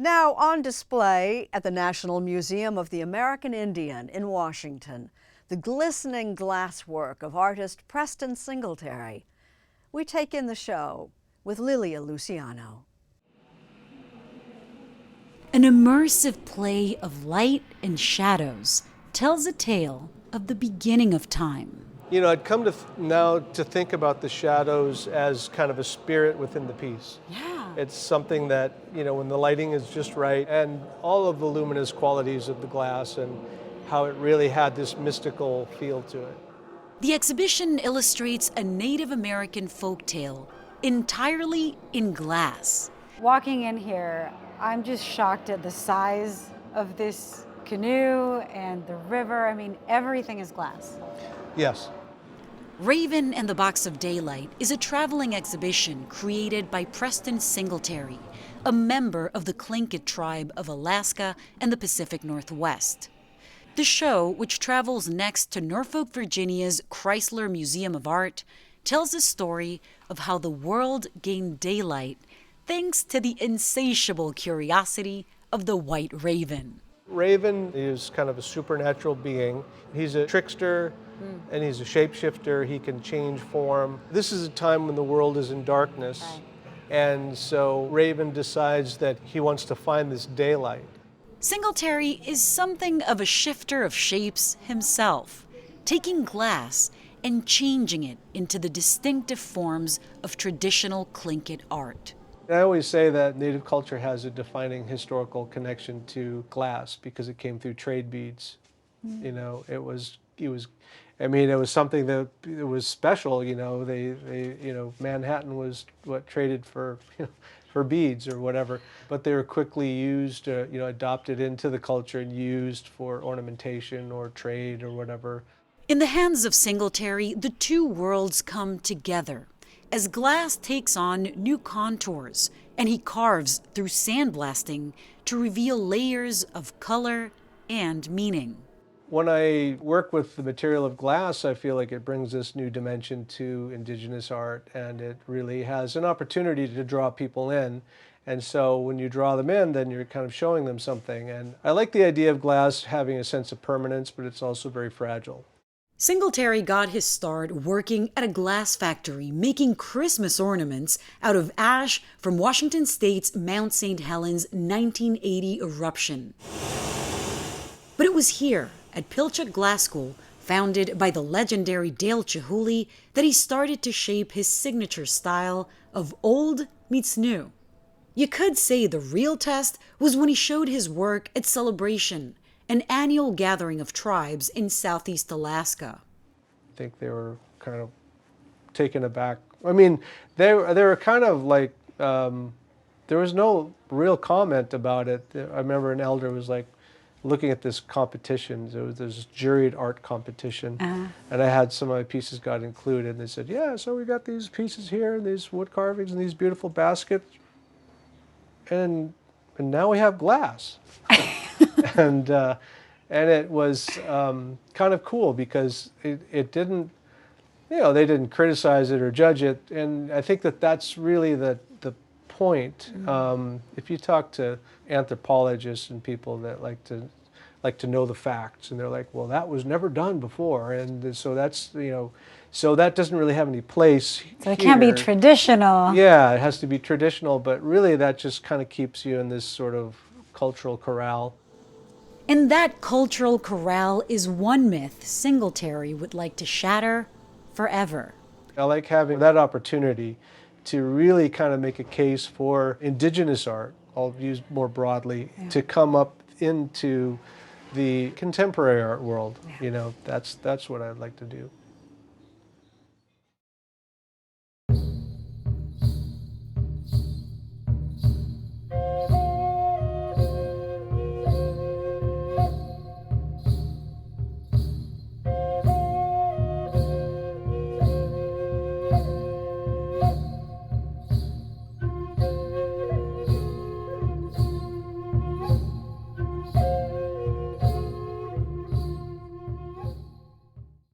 Now on display at the National Museum of the American Indian in Washington, the glistening glasswork of artist Preston Singletary. We take in the show with Lilia Luciano. An immersive play of light and shadows tells a tale of the beginning of time. You know, I'd come to now to think about the shadows as kind of a spirit within the piece. Yeah. It's something that, you know, when the lighting is just right and all of the luminous qualities of the glass and how it really had this mystical feel to it. The exhibition illustrates a Native American folktale entirely in glass. Walking in here, I'm just shocked at the size of this canoe and the river. I mean, everything is glass. Yes. Raven and the Box of Daylight is a traveling exhibition created by Preston Singletary, a member of the Tlingit tribe of Alaska and the Pacific Northwest. The show, which travels next to Norfolk, Virginia's Chrysler Museum of Art, tells the story of how the world gained daylight thanks to the insatiable curiosity of the white raven. Raven is kind of a supernatural being. He's a trickster and he's a shapeshifter. He can change form. This is a time when the world is in darkness. Right. And so Raven decides that he wants to find this daylight. Singletary is something of a shifter of shapes himself, taking glass and changing it into the distinctive forms of traditional Tlingit art. I always say that Native culture has a defining historical connection to glass because it came through trade beads. You know, it was something that it was special. You know, Manhattan was traded for, for beads or whatever. But they were quickly used, adopted into the culture and used for ornamentation or trade or whatever. In the hands of Singletary, the two worlds come together as glass takes on new contours, and he carves through sandblasting to reveal layers of color and meaning. When I work with the material of glass, I feel like it brings this new dimension to indigenous art, and it really has an opportunity to draw people in. And so when you draw them in, then you're kind of showing them something. And I like the idea of glass having a sense of permanence, but it's also very fragile. Singletary got his start working at a glass factory making Christmas ornaments out of ash from Washington State's Mount St. Helens 1980 eruption. But it was here at Pilchuck Glass School, founded by the legendary Dale Chihuly, that he started to shape his signature style of old meets new. You could say the real test was when he showed his work at Celebration, an annual gathering of tribes in Southeast Alaska. I think they were kind of taken aback. I mean, they were kind of like, there was no real comment about it. I remember an elder was like looking at this competition. There was this juried art competition, and I had some of my pieces got included. And they said, yeah, so we got these pieces here, and these wood carvings, and these beautiful baskets, and now we have glass. And it was kind of cool because it didn't, they didn't criticize it or judge it. And I think that that's really the point. If you talk to anthropologists and people that like to know the facts, and they're like, well, that was never done before, and so that's so that doesn't really have any place. So it can't be traditional. Yeah, it has to be traditional, but really that just kind of keeps you in this sort of cultural corral. And that cultural corral is one myth Singletary would like to shatter forever. I like having that opportunity to really kind of make a case for indigenous art, I'll use more broadly, to come up into the contemporary art world. That's what I'd like to do.